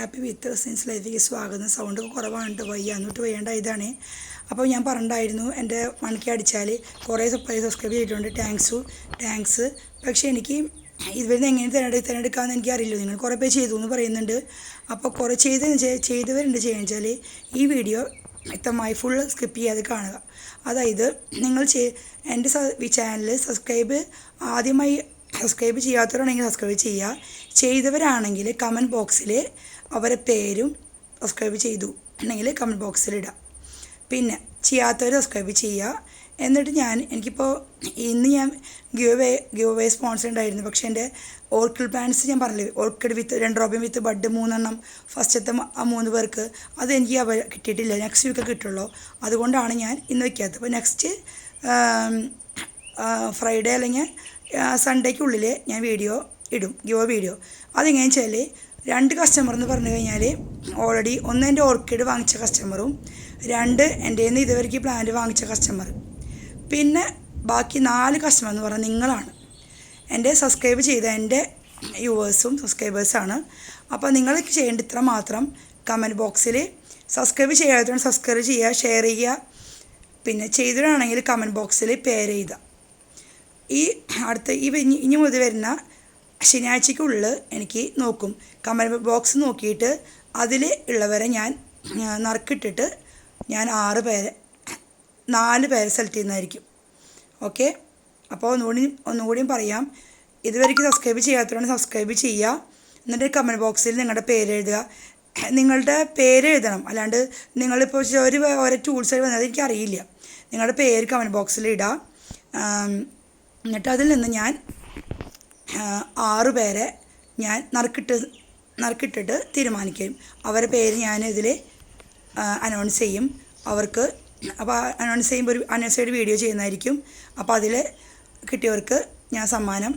Happy with residence ലൈഫിലേക്ക് സ്വാഗതം. Sound കുറവാണ് വയ്യ എന്നിട്ട് വേണ്ട ഇതാണ്. അപ്പോൾ ഞാൻ പറഞ്ഞിട്ടുണ്ടായിരുന്നു എൻ്റെ മണിക്ക് അടിച്ചാൽ കുറേ സബ്സ്ക്രൈബ് ചെയ്തിട്ടുണ്ട്, താങ്ക്സ്. പക്ഷേ എനിക്ക് ഇതുവരെ എങ്ങനെ തിരഞ്ഞെടുക്കാമെന്ന് എനിക്കറിയില്ല. നിങ്ങൾ കുറേ പേര് ചെയ്തു എന്ന് പറയുന്നുണ്ട്. അപ്പോൾ കുറേ ചെയ്തവരുണ്ട് വെച്ചാൽ ഈ വീഡിയോ വ്യക്തമായി ഫുൾ സ്കിപ്പ് ചെയ്യാതെ കാണുക. അതായത് നിങ്ങൾ എൻ്റെ ചാനൽ ആദ്യമായി സബ്സ്ക്രൈബ് ചെയ്യാത്തവരാണെങ്കിൽ സബ്സ്ക്രൈബ് ചെയ്യുക. ചെയ്തവരാണെങ്കിൽ കമൻറ്റ് ബോക്സിൽ അവരെ പേരും സബ്സ്ക്രൈബ് ചെയ്തു ഉണ്ടെങ്കിൽ കമൻറ്റ് ബോക്സിലിടാം. പിന്നെ ചെയ്യാത്തവർ സബ്സ്ക്രൈബ് ചെയ്യുക. എന്നിട്ട് എനിക്കിപ്പോൾ ഇന്ന് ഞാൻ ഗിവ് അവേ സ്പോൺസർ ഉണ്ടായിരുന്നു. പക്ഷേ എൻ്റെ ഓർക്കിഡ് പ്ലാന്റ്സ് ഞാൻ പറഞ്ഞില്ലേ, ഓർക്കിഡ് വിത്ത് 2 ഡ്രോപ്പിംഗ് വിത്ത് ബഡ് 3 ഫസ്റ്റത്തെ 3 പേർക്ക് അത് എനിക്ക് കിട്ടിയിട്ടില്ല. നെക്സ്റ്റ് വീക്ക് കിട്ടുള്ളൂ. അതുകൊണ്ടാണ് ഞാൻ ഇന്ന് വയ്ക്കാത്തത്. അപ്പോൾ നെക്സ്റ്റ് ഫ്രൈഡേ അല്ലെങ്കിൽ സൺഡേക്കുള്ളിൽ ഞാൻ വീഡിയോ ഇടും, ഗിവ് വീഡിയോ. അതെങ്ങനെയാണെന്ന് വെച്ചാൽ 2 കസ്റ്റമർ എന്ന് പറഞ്ഞു കഴിഞ്ഞാൽ ഓൾറെഡി ഒന്ന് എൻ്റെ ഓർക്കിഡ് വാങ്ങിച്ച കസ്റ്റമറും 2 എൻ്റെ നിന്ന് ഇതുവരെയ്ക്ക് പ്ലാന്റ് വാങ്ങിച്ച കസ്റ്റമർ, പിന്നെ ബാക്കി 4 കസ്റ്റമർ എന്ന് പറഞ്ഞാൽ നിങ്ങളാണ്. എൻ്റെ സബ്സ്ക്രൈബ് ചെയ്ത എൻ്റെ വ്യൂവേഴ്സും സബ്സ്ക്രൈബേഴ്സാണ്. അപ്പോൾ നിങ്ങൾ ചെയ്യേണ്ട ഇത്ര മാത്രം: കമൻറ്റ് ബോക്സിൽ സബ്സ്ക്രൈബ് ചെയ്യാത്തവർ സബ്സ്ക്രൈബ് ചെയ്യുക, ഷെയർ ചെയ്യുക. പിന്നെ ചെയ്തവരാണെങ്കിൽ കമൻറ്റ് ബോക്സിൽ പേര് എഴുതുക. ഇനി മുതൽ വരുന്ന ശനിയാഴ്ചയ്ക്കുള്ളിൽ എനിക്ക് നോക്കും, കമൻറ്റ് ബോക്സ് നോക്കിയിട്ട് അതിൽ ഉള്ളവരെ ഞാൻ നറുക്കിട്ടിട്ട് ഞാൻ 4 പേരെ സെലക്ട് ചെയ്യുന്നതായിരിക്കും. ഓക്കെ, അപ്പോൾ ഒന്നുകൂടിയും പറയാം, ഇതുവരെയ്ക്ക് സബ്സ്ക്രൈബ് ചെയ്യാത്തവരാണ് സബ്സ്ക്രൈബ് ചെയ്യുക. എന്നിട്ട് കമൻറ്റ് ബോക്സിൽ നിങ്ങളുടെ പേര് എഴുതുക. നിങ്ങളുടെ പേര് എഴുതണം, അല്ലാണ്ട് നിങ്ങളിപ്പോൾ ഓരോ ടൂൾസ് വന്നത് എനിക്കറിയില്ല. നിങ്ങളുടെ പേര് കമൻറ്റ് ബോക്സിൽ ഇടുക. എന്നിട്ട് അതിൽ നിന്ന് ഞാൻ 6 പേരെ ഞാൻ നറുക്കിട്ടിട്ട് തീരുമാനിക്കും. അവരുടെ പേര് ഞാൻ ഇതിൽ അനൗൺസ് ചെയ്യും. അവർക്ക് അപ്പോൾ അനൗൺസ് ചെയ്യുമ്പോൾ ഒരു അനൗൺസ്ഡ് വീഡിയോ ചെയ്യുന്നതായിരിക്കും. അപ്പോൾ അതിൽ കിട്ടിയവർക്ക് ഞാൻ സമ്മാനം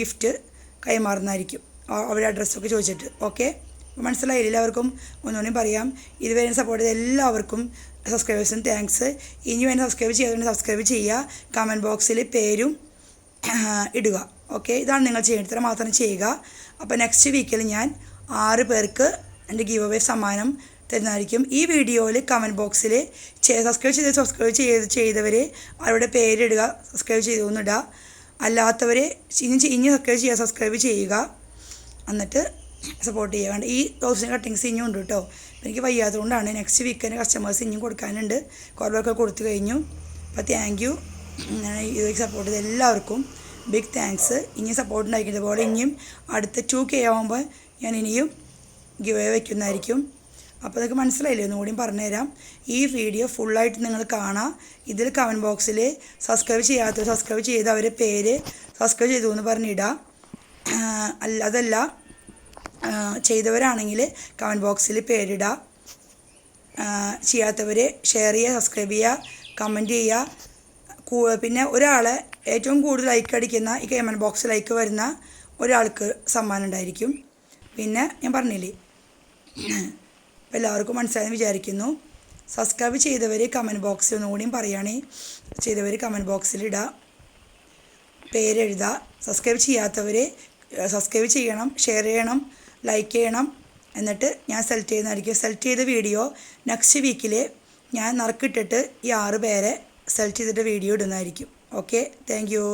ഗിഫ്റ്റ് കൈമാറുന്നതായിരിക്കും, അവരുടെ അഡ്രസ്സൊക്കെ ചോദിച്ചിട്ട്. ഓക്കെ, മനസ്സിലായില്ല എല്ലാവർക്കും? ഒന്നുകൂടി പറയാം, ഇതുവരെ സപ്പോർട്ട് ചെയ്ത എല്ലാവർക്കും സബ്സ്ക്രൈബേഴ്സിന് താങ്ക്സ്. ഇനി വേണ്ടി സബ്സ്ക്രൈബ് ചെയ്യാതെ സബ്സ്ക്രൈബ് ചെയ്യുക, കമൻറ്റ് ബോക്സിൽ പേരും ഇടുക. ഓക്കെ, ഇതാണ് നിങ്ങൾ ചെയ്യേണ്ടത്, ഇത്ര മാത്രം ചെയ്യുക. അപ്പോൾ നെക്സ്റ്റ് വീക്കിൽ ഞാൻ 6 പേർക്ക് എൻ്റെ ഗിവ് അവേ സമ്മാനം തരുന്നതായിരിക്കും. ഈ വീഡിയോയിൽ കമൻറ്റ് ബോക്സിൽ സബ്സ്ക്രൈബ് ചെയ്തവർ അവരുടെ പേരിടുക, സബ്സ്ക്രൈബ് ചെയ്തൊന്നിടുക. അല്ലാത്തവർ ഇനി സബ്സ്ക്രൈബ് ചെയ്യുക, എന്നിട്ട് സപ്പോർട്ട് ചെയ്യുക. ഈ റോസിൻ്റെ കട്ടിങ്സ് ഇനിയും ഉണ്ട് കേട്ടോ. എനിക്ക് വയ്യാത്തതുകൊണ്ടാണ്. നെക്സ്റ്റ് വീക്കിന് കസ്റ്റമേഴ്സ് ഇനിയും കൊടുക്കാനുണ്ട്, കുറവൊക്കെ കൊടുത്തു കഴിഞ്ഞു. അപ്പോൾ താങ്ക് യു. ഇതിലേക്ക് സപ്പോർട്ട് ചെയ്ത എല്ലാവർക്കും ബിഗ് താങ്ക്സ്. ഇനിയും സപ്പോർട്ട് ഉണ്ടായിരിക്കുന്നത് പോലെ ഇനിയും അടുത്ത 2K ആകുമ്പോൾ ഞാൻ ഇനിയും ഗിവ് അവേ വയ്ക്കുന്നതായിരിക്കും. അപ്പോൾ അതൊക്കെ മനസ്സിലായില്ലേ? ഒന്നുകൂടിയും പറഞ്ഞുതരാം. ഈ വീഡിയോ ഫുള്ളായിട്ട് നിങ്ങൾ കാണാം. ഇതിൽ കമൻറ്റ് ബോക്സിൽ സബ്സ്ക്രൈബ് ചെയ്യാത്തവർ സബ്സ്ക്രൈബ് ചെയ്ത് അവരെ പേര് സബ്സ്ക്രൈബ് ചെയ്തു എന്ന് പറഞ്ഞിടാം. അതല്ല ചെയ്തവരാണെങ്കിൽ കമൻറ്റ് ബോക്സിൽ പേരിടുക. ചെയ്യാത്തവർ ഷെയർ ചെയ്യുക, സബ്സ്ക്രൈബ് ചെയ്യുക, കമൻറ്റ് ചെയ്യുക. പിന്നെ ഒരാളെ ഏറ്റവും കൂടുതൽ ലൈക്ക് അടിക്കുന്ന ഈ കമൻറ്റ് ബോക്സ് ലൈക്ക് വരുന്ന ഒരാൾക്ക് സമ്മാനം ഉണ്ടായിരിക്കും. പിന്നെ ഞാൻ പറഞ്ഞില്ലേ, എല്ലാവർക്കും മനസ്സിലായെന്ന് വിചാരിക്കുന്നു. സബ്സ്ക്രൈബ് ചെയ്തവർ കമൻറ്റ് ബോക്സിൽ ഒന്നുകൂടിയും പറയുകയാണെ, ചെയ്തവർ കമൻറ്റ് ബോക്സിലിടുക, പേരെഴുതുക. സബ്സ്ക്രൈബ് ചെയ്യാത്തവർ സബ്സ്ക്രൈബ് ചെയ്യണം, ഷെയർ ചെയ്യണം, ലൈക്ക് ചെയ്യണം. എന്നിട്ട് ഞാൻ സെലക്ട് ചെയ്യുന്നതായിരിക്കും. സെലക്ട് ചെയ്ത വീഡിയോ നെക്സ്റ്റ് വീക്കിൽ ഞാൻ നറുക്കിട്ടിട്ട് ഈ 6 പേരെ സെലക്ട് ചെയ്തിട്ട് വീഡിയോ ഇടുന്നതായിരിക്കും. Okay, thank you.